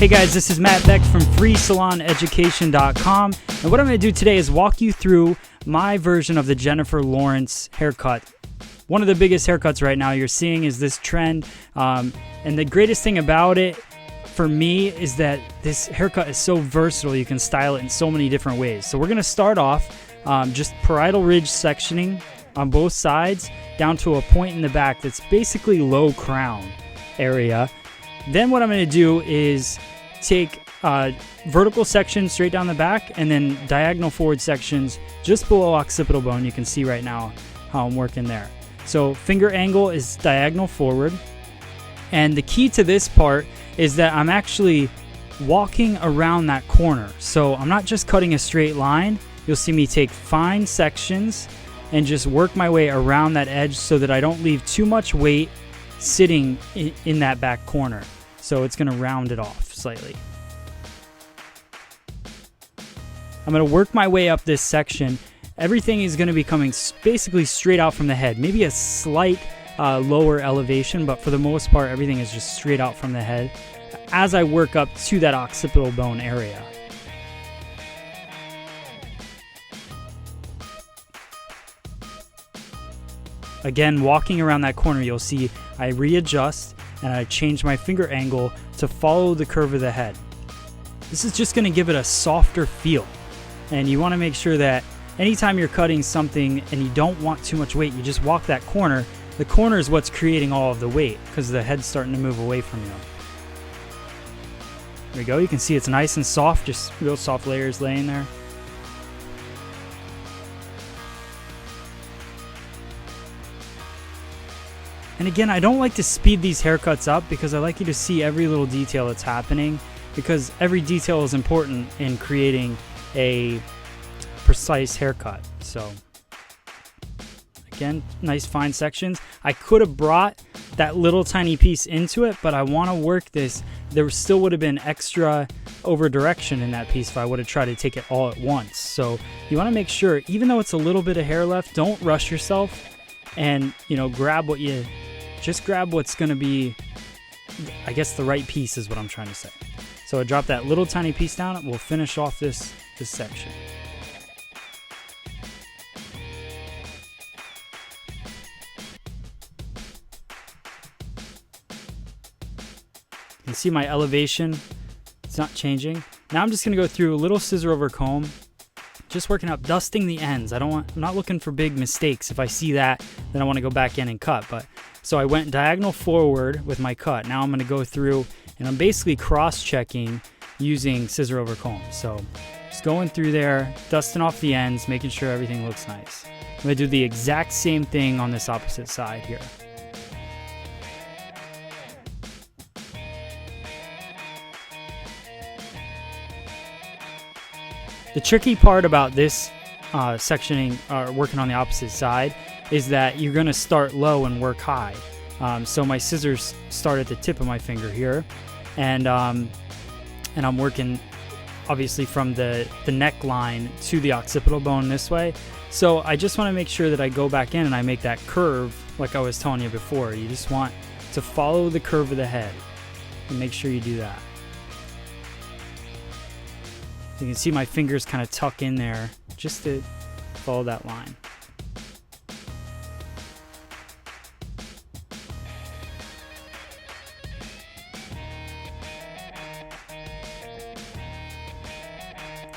Hey guys, this is Matt Beck from freesaloneducation.com, and what I'm going to do today is walk you through my version of the Jennifer Lawrence haircut. One of the biggest haircuts right now you're seeing is this trend, and the greatest thing about it for me is that this haircut is so versatile. You can style it in so many different ways. So we're going to start off just parietal ridge sectioning on both sides down to a point in the back that's basically low crown area. Then what I'm going to do is take vertical sections straight down the back and then diagonal forward sections just below occipital bone. You can see right now how I'm working there. So finger angle is diagonal forward. And the key to this part is that I'm actually walking around that corner. So I'm not just cutting a straight line. You'll see me take fine sections and just work my way around that edge so that I don't leave too much weight sitting in that back corner. So it's going to round it off slightly. I'm going to work my way up this section. Everything is going to be coming basically straight out from the head. Maybe a slight lower elevation, but for the most part, everything is just straight out from the head as I work up to that occipital bone area. Again, walking around that corner, you'll see I readjust and I change my finger angle to follow the curve of the head. This is just going to give it a softer feel. And you want to make sure that anytime you're cutting something and you don't want too much weight, you just walk that corner. The corner is what's creating all of the weight because the head's starting to move away from you. There we go. You can see it's nice and soft, just real soft layers laying there. And again, I don't like to speed these haircuts up because I like you to see every little detail that's happening, because every detail is important in creating a precise haircut. So again, nice fine sections. I could have brought that little tiny piece into it, but I want to work this. There still would have been extra over direction in that piece if I would have tried to take it all at once. So you want to make sure, even though it's a little bit of hair left, don't rush yourself and, grab what's going to be, I guess, the right piece is what I'm trying to say. So I drop that little tiny piece down, and we'll finish off this section. You can see my elevation, it's not changing. Now I'm just going to go through a little scissor over comb, just working up, dusting the ends. I'm not looking for big mistakes. If I see that, then I want to go back in and cut. So I went diagonal forward with my cut. Now I'm going to go through and I'm basically cross-checking using scissor over comb. So just going through there, dusting off the ends, making sure everything looks nice. I'm going to do the exact same thing on this opposite side here. The tricky part about this sectioning, working on the opposite side, is that you're going to start low and work high. So my scissors start at the tip of my finger here, and I'm working obviously from the neckline to the occipital bone this way. So I just want to make sure that I go back in and I make that curve like I was telling you before. You just want to follow the curve of the head and make sure you do that. You can see my fingers kind of tuck in there just to follow that line.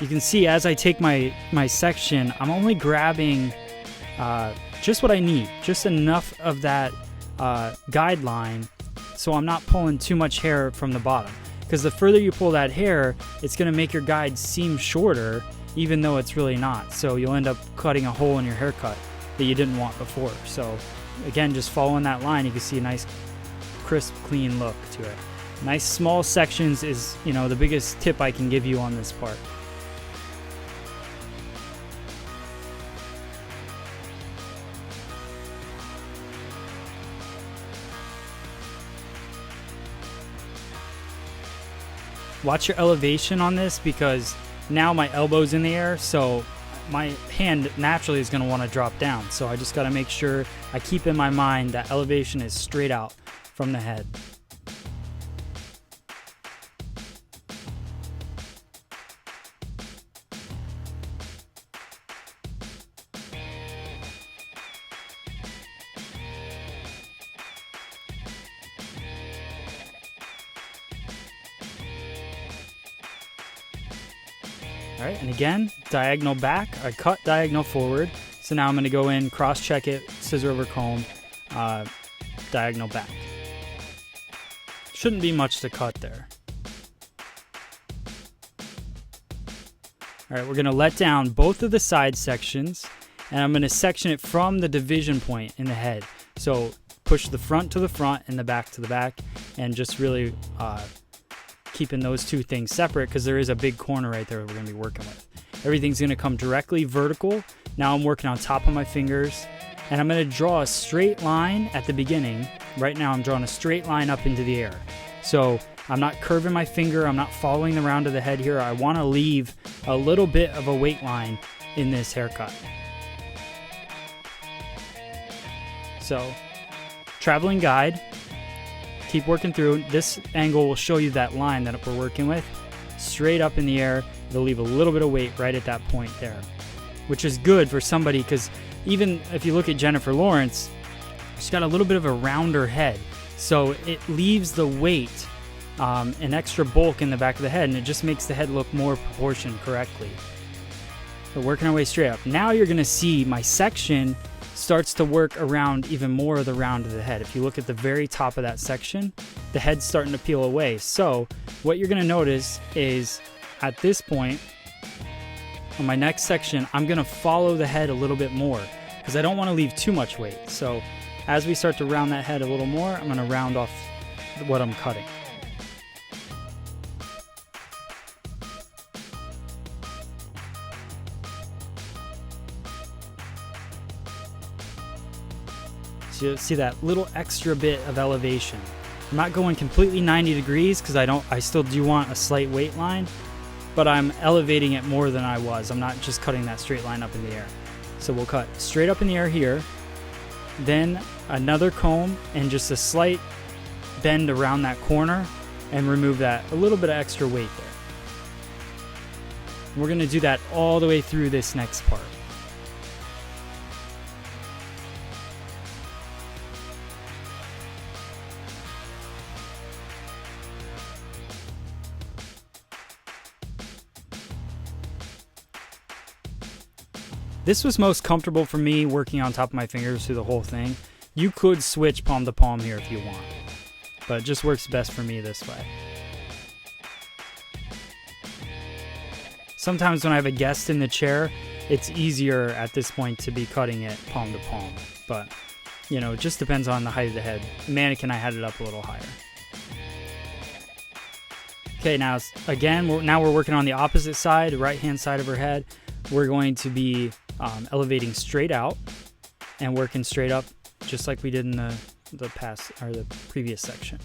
You can see as I take my section, I'm only grabbing just what I need, just enough of that guideline so I'm not pulling too much hair from the bottom. Because the further you pull that hair, it's going to make your guide seem shorter, even though it's really not. So you'll end up cutting a hole in your haircut that you didn't want before. So again, just following that line, you can see a nice, crisp, clean look to it. Nice small sections is, the biggest tip I can give you on this part. Watch your elevation on this, because now my elbow's in the air, so my hand naturally is going to want to drop down. So I just got to make sure I keep in my mind that elevation is straight out from the head. All right, and again, diagonal back. I cut diagonal forward. So now I'm going to go in, cross-check it, scissor over comb, diagonal back. Shouldn't be much to cut there. All right, we're going to let down both of the side sections, and I'm going to section it from the division point in the head. So push the front to the front and the back to the back, and just really keeping those two things separate because there is a big corner right there we're going to be working with. Everything's going to come directly vertical. Now I'm working on top of my fingers, and I'm going to draw a straight line at the beginning. Right now I'm drawing a straight line up into the air. So I'm not curving my finger. I'm not following the round of the head here. I want to leave a little bit of a weight line in this haircut. So, traveling guide. Keep working through. This angle will show you that line that we're working with. Straight up in the air. It'll leave a little bit of weight right at that point there, which is good for somebody because even if you look at Jennifer Lawrence, she's got a little bit of a rounder head. So it leaves the weight, an extra bulk in the back of the head, and it just makes the head look more proportioned correctly. So working our way straight up. Now you're going to see my section starts to work around even more of the round of the head. If you look at the very top of that section, the head's starting to peel away. So what you're going to notice is at this point, on my next section, I'm going to follow the head a little bit more because I don't want to leave too much weight. So as we start to round that head a little more, I'm going to round off what I'm cutting. So you'll see that little extra bit of elevation. I'm not going completely 90 degrees because I still do want a slight weight line, but I'm elevating it more than I was. I'm not just cutting that straight line up in the air. So we'll cut straight up in the air here, then another comb and just a slight bend around that corner and remove that, a little bit of extra weight there. And we're going to do that all the way through this next part. This was most comfortable for me working on top of my fingers through the whole thing. You could switch palm to palm here if you want, but it just works best for me this way. Sometimes when I have a guest in the chair, it's easier at this point to be cutting it palm to palm, but you know, it just depends on the height of the head. The mannequin, I had it up a little higher. Okay, now again, we're working on the opposite side, the right-hand side of her head. We're going to be elevating straight out and working straight up just like we did in the previous section.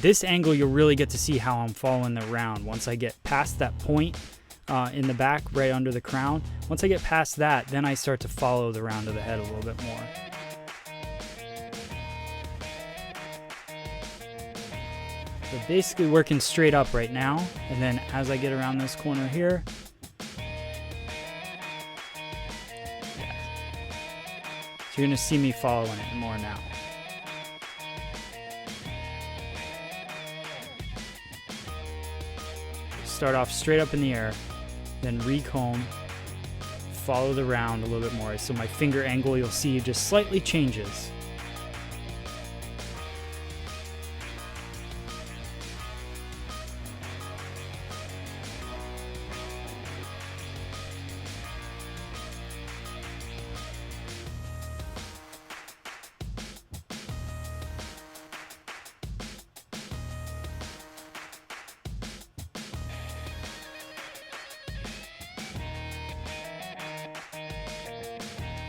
This angle you'll really get to see how I'm following the round once I get past that point in the back right under the crown. Once I get past that, then I start to follow the round of the head a little bit more. So basically working straight up right now, and then as I get around this corner here, so you're going to see me following it more now. Start off straight up in the air, then recomb, follow the round a little bit more. So my finger angle, you'll see, just slightly changes.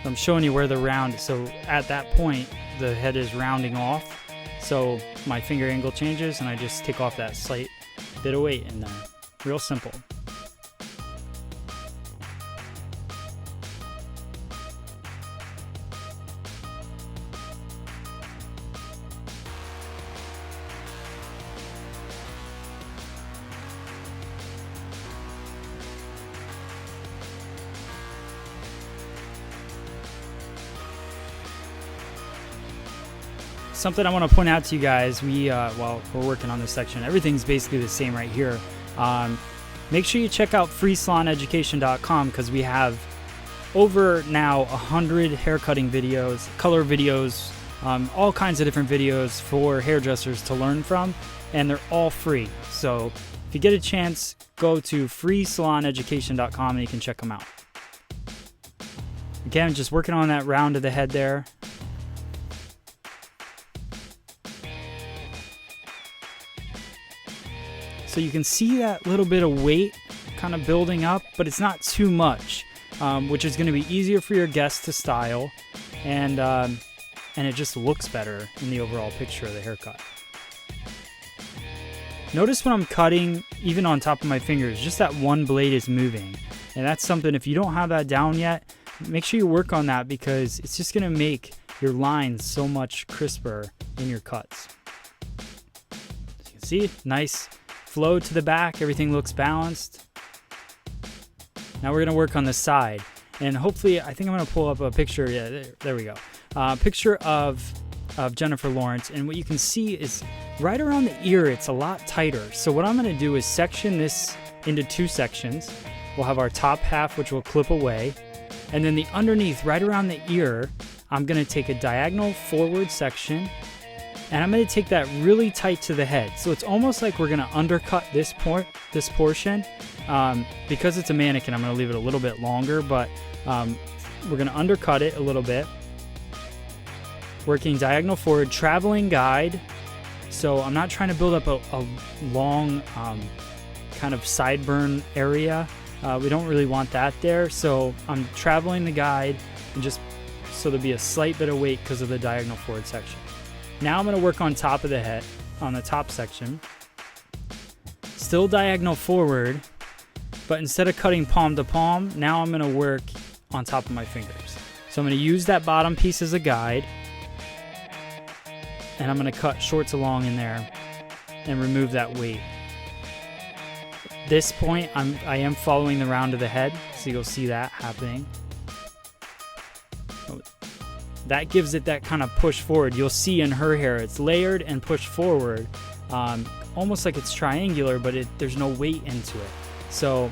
I'm showing you where the round, so at that point the head is rounding off, so my finger angle changes and I just take off that slight bit of weight in there. Real simple. something I want to point out to you guys, while we're working on this section, everything's basically the same right here. Make sure you check out freesaloneducation.com because we have over now 100 haircutting videos, color videos, all kinds of different videos for hairdressers to learn from, and they're all free. So if you get a chance, go to freesaloneducation.com and you can check them out. Again, just working on that round of the head there. So you can see that little bit of weight kind of building up, but it's not too much, which is going to be easier for your guests to style, and it just looks better in the overall picture of the haircut. Notice when I'm cutting, even on top of my fingers, just that one blade is moving. And that's something, if you don't have that down yet, make sure you work on that because it's just going to make your lines so much crisper in your cuts. As you can see, nice flow to the back, everything looks balanced. Now we're going to work on the side, and hopefully, I think I'm going to pull up a picture. Yeah, there we go. Picture of Jennifer Lawrence, and what you can see is right around the ear, it's a lot tighter. So what I'm going to do is section this into two sections. We'll have our top half, which will clip away, and then the underneath, right around the ear, I'm going to take a diagonal forward section, and I'm going to take that really tight to the head. So it's almost like we're going to undercut this portion. Because it's a mannequin, I'm going to leave it a little bit longer, but we're going to undercut it a little bit. Working diagonal forward, traveling guide. So I'm not trying to build up a long kind of sideburn area. We don't really want that there. So I'm traveling the guide, and just so there'll be a slight bit of weight because of the diagonal forward section. Now I'm going to work on top of the head, on the top section. Still diagonal forward, but instead of cutting palm to palm, now I'm going to work on top of my fingers. So I'm going to use that bottom piece as a guide, and I'm going to cut shorts along in there and remove that weight. At this point, I am following the round of the head, so you'll see that happening. That gives it that kind of push forward. You'll see in her hair, it's layered and pushed forward, almost like it's triangular, but there's no weight into it. So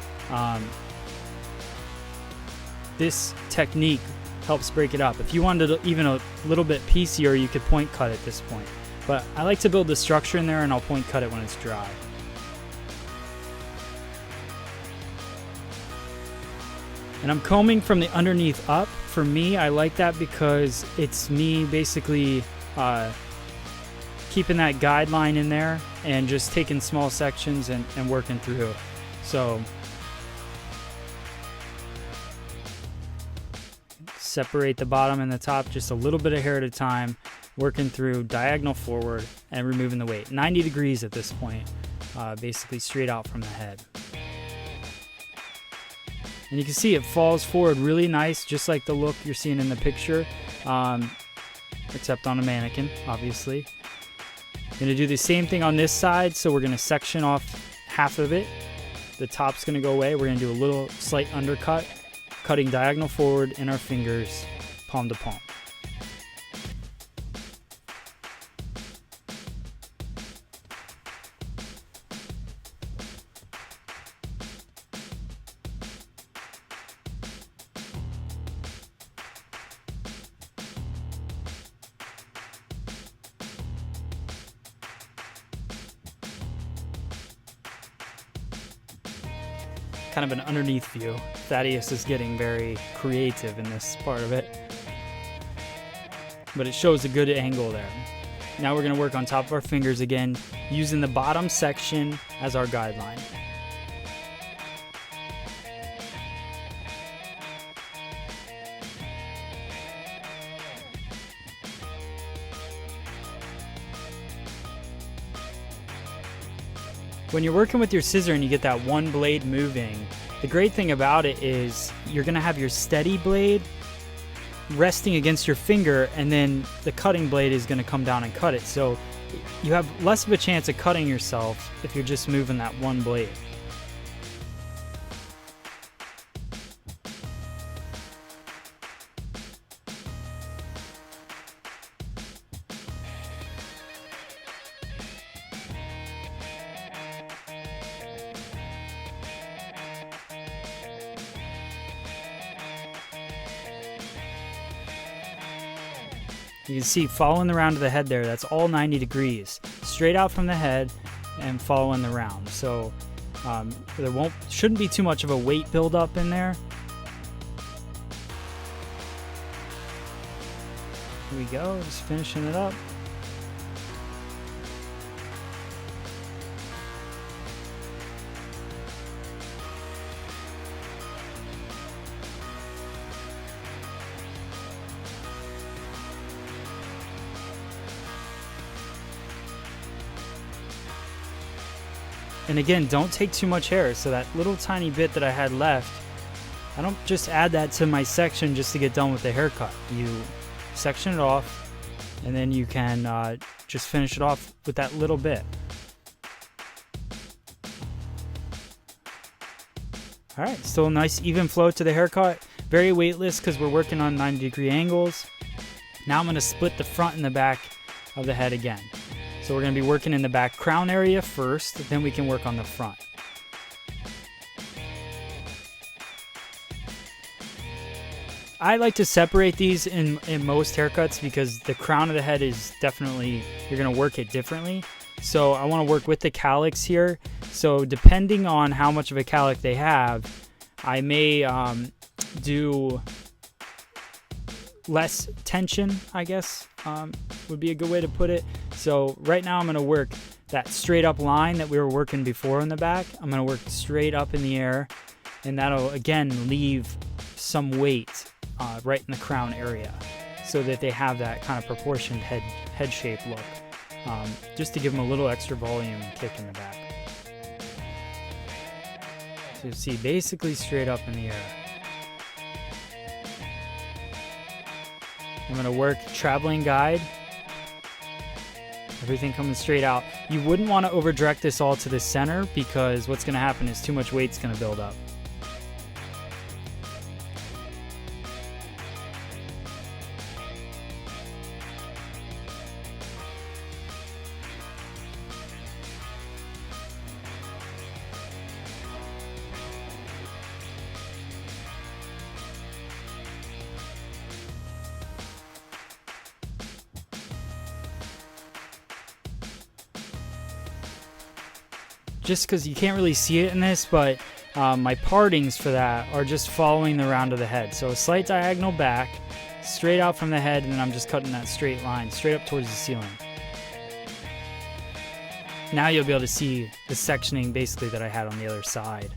this technique helps break it up. If you wanted it even a little bit piecier, you could point cut at this point. But I like to build the structure in there, and I'll point cut it when it's dry. And I'm combing from the underneath up. For me, I like that because it's me basically keeping that guideline in there and just taking small sections and working through. So separate the bottom and the top just a little bit of hair at a time, working through diagonal forward and removing the weight. 90 degrees at this point, basically straight out from the head. And you can see it falls forward really nice, just like the look you're seeing in the picture, except on a mannequin, obviously. Going to do the same thing on this side, so we're going to section off half of it. The top's going to go away. We're going to do a little slight undercut, cutting diagonal forward in our fingers, palm to palm. Kind of an underneath view. Thaddeus is getting very creative in this part of it, but it shows a good angle there. Now we're going to work on top of our fingers again, using the bottom section as our guideline. When you're working with your scissor and you get that one blade moving, the great thing about it is you're going to have your steady blade resting against your finger, and then the cutting blade is going to come down and cut it. So you have less of a chance of cutting yourself if you're just moving that one blade. You can see following the round of the head there, that's all 90 degrees. Straight out from the head and following the round. So there shouldn't be too much of a weight buildup in there. Here we go, just finishing it up. And again, don't take too much hair. So that little tiny bit that I had left, I don't just add that to my section just to get done with the haircut. You section it off, and then you can just finish it off with that little bit. All right, still a nice even flow to the haircut. Very weightless because we're working on 90-degree angles. Now I'm going to split the front and the back of the head again. So we're going to be working in the back crown area first, then we can work on the front. I like to separate these in most haircuts because the crown of the head is definitely, you're going to work it differently. So I want to work with the cowlicks here. So depending on how much of a cowlick they have, I may do less tension, I guess, would be a good way to put it. So right now I'm going to work that straight up line that we were working before in the back. I'm going to work straight up in the air, and that'll again leave some weight right in the crown area so that they have that kind of proportioned head shape look, just to give them a little extra volume and kick in the back. So you see basically straight up in the air. I'm going to work traveling guide. Everything coming straight out. You wouldn't want to over direct this all to the center because what's going to happen is too much weight's going to build up. Just because you can't really see it in this, but my partings for that are just following the round of the head. So a slight diagonal back, straight out from the head, and then I'm just cutting that straight line, straight up towards the ceiling. Now you'll be able to see the sectioning basically that I had on the other side.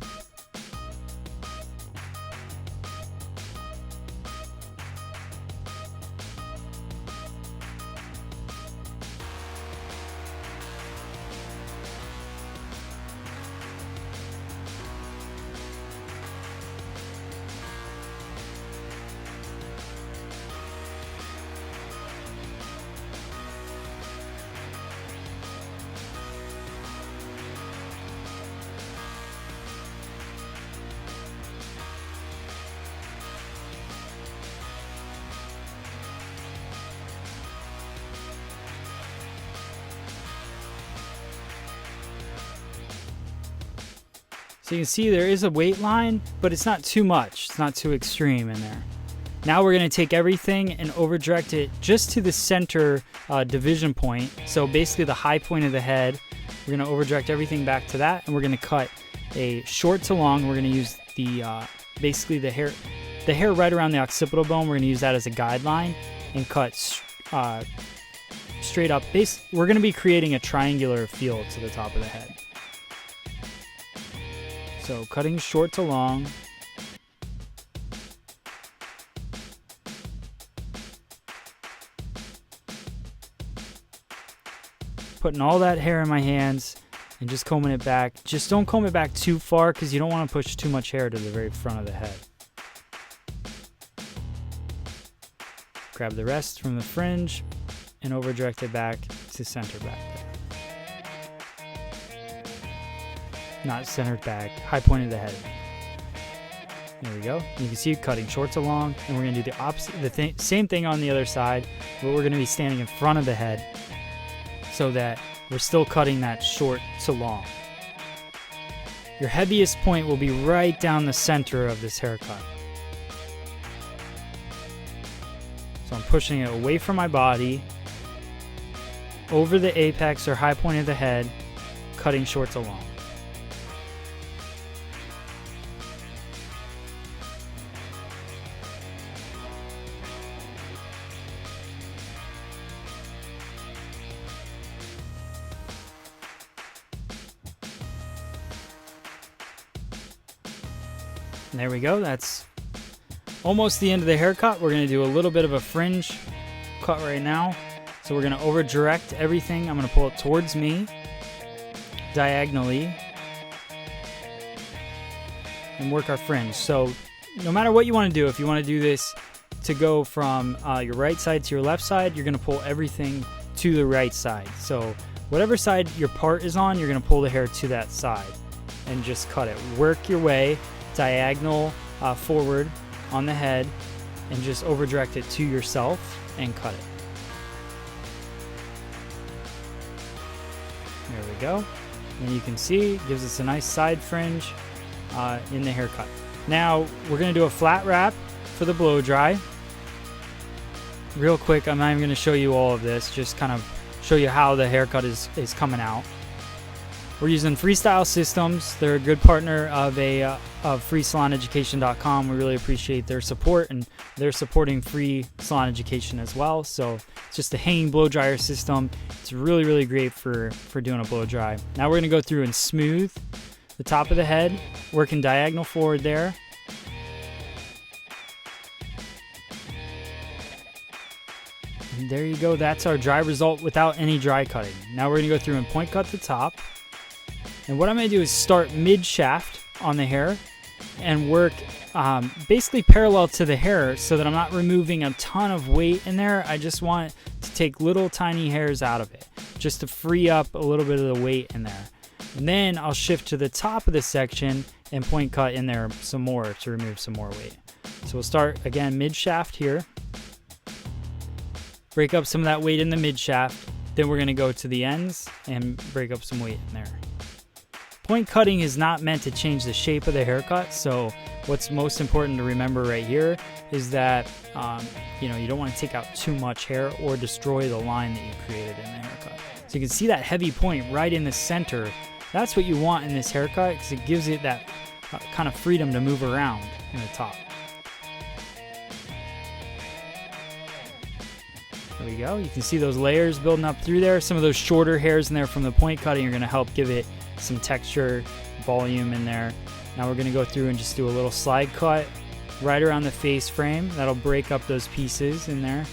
So you can see there is a weight line, but it's not too much. It's not too extreme in there. Now we're going to take everything and over direct it just to the center division point. So basically the high point of the head, we're going to over direct everything back to that, and we're going to cut a short to long. We're going to use the basically the hair right around the occipital bone. We're going to use that as a guideline and cut straight up. We're going to be creating a triangular feel to the top of the head. So cutting short to long. Putting all that hair in my hands and just combing it back. Just don't comb it back too far because you don't want to push too much hair to the very front of the head. Grab the rest from the fringe and over direct it back to center back there. Not centered back, high point of the head. There we go. You can see it cutting short to long, and we're going to do the opposite, same thing on the other side, but we're going to be standing in front of the head so that we're still cutting that short to long. Your heaviest point will be right down the center of this haircut. So So I'm pushing it away from my body, over the apex or high point of the head, cutting shorts along. And there we go. That's almost the end of the haircut. We're going to do a little bit of a fringe cut right now. So we're going to over direct everything. I'm going to pull it towards me diagonally and work our fringe. So no matter what you want to do, if you want to do this to go from your right side to your left side, you're going to pull everything to the right side. So whatever side your part is on, you're going to pull the hair to that side and just cut it. Work your way diagonal forward on the head and just over direct it to yourself and cut it. There we go. And you can see it gives us a nice side fringe in the haircut. Now we're going to do a flat wrap for the blow dry. Real quick, I'm not even going to show you all of this, just kind of show you how the haircut is coming out. We're using Freestyle Systems. They're a good partner of freesaloneducation.com. We really appreciate their support, and they're supporting free salon education as well. So it's just a hanging blow dryer system. It's really, really great for doing a blow dry. Now we're going to go through and smooth the top of the head, working diagonal forward there. And there you go. That's our dry result without any dry cutting. Now we're going to go through and point cut the top. And what I'm going to do is start mid-shaft on the hair and work basically parallel to the hair so that I'm not removing a ton of weight in there. I just want to take little tiny hairs out of it just to free up a little bit of the weight in there. And then I'll shift to the top of the section and point cut in there some more to remove some more weight. So we'll start again mid-shaft here. Break up some of that weight in the mid-shaft. Then we're going to go to the ends and break up some weight in there. Point cutting is not meant to change the shape of the haircut, so what's most important to remember right here is that you don't want to take out too much hair or destroy the line that you created in the haircut. So you can see that heavy point right in the center. That's what you want in this haircut because it gives it that kind of freedom to move around in the top. There we go. You can see those layers building up through there. Some of those shorter hairs in there from the point cutting are going to help give it some texture, volume in there. Now we're going to go through and just do a little slide cut right around the face frame. That'll break up those pieces in there.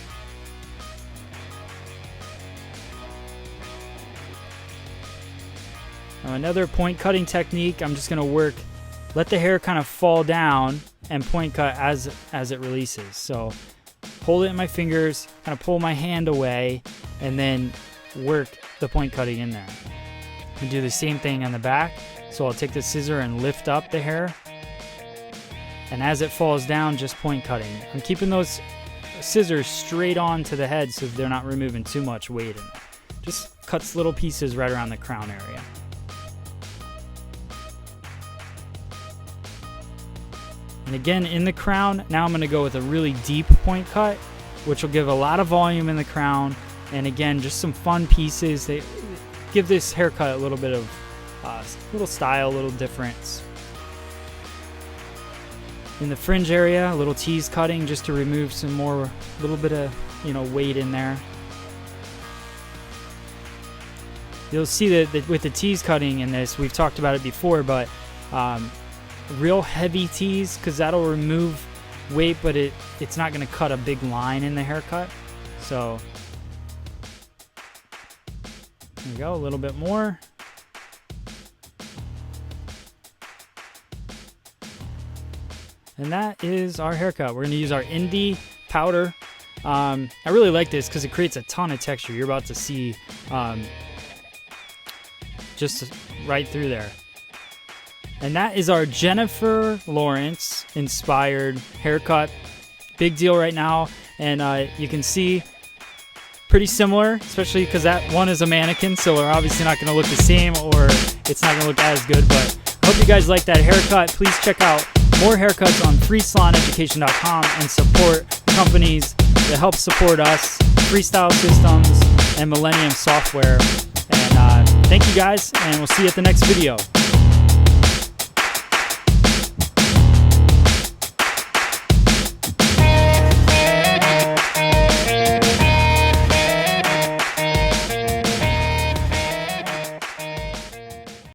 Now another point cutting technique, I'm just going to let the hair kind of fall down and point cut as it releases. So hold it in my fingers, kind of pull my hand away, and then work the point cutting in there. And do the same thing on the back. So I'll take the scissor and lift up the hair. And as it falls down, just point cutting. I'm keeping those scissors straight on to the head so they're not removing too much weight in there. Just cuts little pieces right around the crown area. And again, in the crown, now I'm going to go with a really deep point cut, which will give a lot of volume in the crown. And again, just some fun pieces. They give this haircut a little bit of little style, a little difference. In the fringe area, a little tease cutting just to remove some more, little bit of weight in there. You'll see that with the tease cutting in this, we've talked about it before, but real heavy tease, because that'll remove weight, but it's not going to cut a big line in the haircut. So there we go, a little bit more. And that is our haircut. We're going to use our Indie powder. I really like this because it creates a ton of texture. You're about to see just right through there. And that is our Jennifer Lawrence inspired haircut. Big deal right now. And you can see pretty similar, especially because that one is a mannequin, so we're obviously not going to look the same, or it's not going to look as good. But I hope you guys like that haircut. Please check out more haircuts on freesaloneducation.com and support companies that help support us, Freestyle Systems, and Millennium Software. And thank you guys, and we'll see you at the next video.